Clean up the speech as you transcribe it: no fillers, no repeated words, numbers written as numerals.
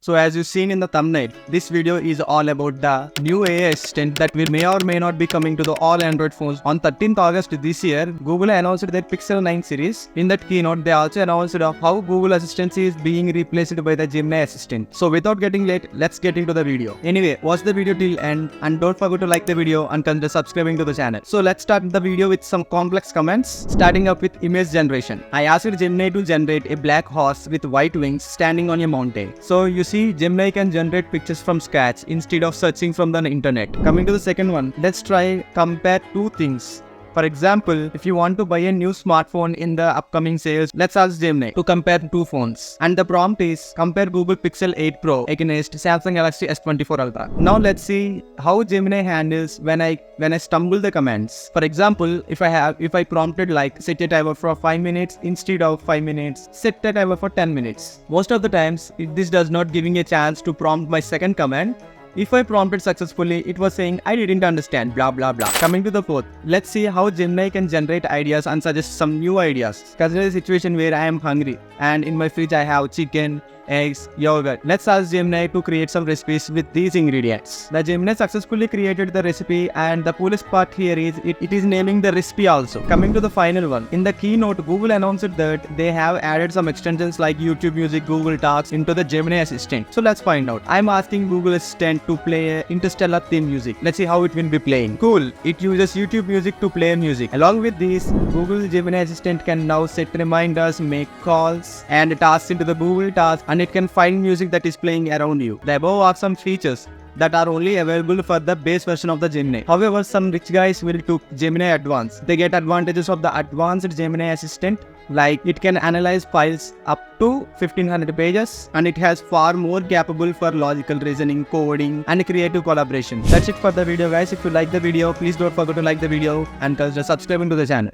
So as you've seen in the thumbnail, this video is all about the new AI assistant that may or may not be coming to the all Android phones. On 13th August this year, Google announced their Pixel 9 series. In that keynote, they also announced how Google Assistant is being replaced by the Gemini Assistant. So without getting late, let's get into the video. Anyway, watch the video till end and don't forget to like the video and consider subscribing to the channel. So let's start the video with some complex comments, starting up with image generation. I asked Gemini to generate a black horse with white wings standing on a mountain. So you see, Gemini can generate pictures from scratch instead of searching from the internet. Coming to the second one, let's try compare two things. For example, if you want to buy a new smartphone in the upcoming sales, let's ask Gemini to compare two phones. And the prompt is compare Google Pixel 8 Pro against Samsung Galaxy S24 Ultra. Now let's see how Gemini handles when I stumble the commands. For example, if I prompted like set a timer for 5 minutes instead of 5 minutes, set a timer for 10 minutes. Most of the times, this does not giving a chance to prompt my second command. If I prompted successfully, it was saying I didn't understand, blah blah blah. Coming to the fourth, let's see how Gemini can generate ideas and suggest some new ideas. Consider a situation where I am hungry and in my fridge I have chicken, eggs, yogurt. Let's ask Gemini to create some recipes with these ingredients. The Gemini successfully created the recipe, and the coolest part here is it is naming the recipe also. Coming to the final one, in the keynote, Google announced that they have added some extensions like YouTube Music, Google Talks into the Gemini Assistant. So let's find out. I'm asking Google Assistant to play Interstellar theme music. Let's see how it will be playing. Cool, it uses YouTube Music to play music. Along with this, Google Gemini Assistant can now set reminders, make calls, and tasks into the Google Task, and it can find music that is playing around you. The above are some features that are only available for the base version of the Gemini. However, some rich guys will took Gemini Advance. They get advantages of the advanced Gemini Assistant, like it can analyze files up to 1500 pages, and it has far more capable for logical reasoning, coding, and creative collaboration. That's it for the video, guys. If you like the video, please don't forget to like the video and consider subscribing to the channel.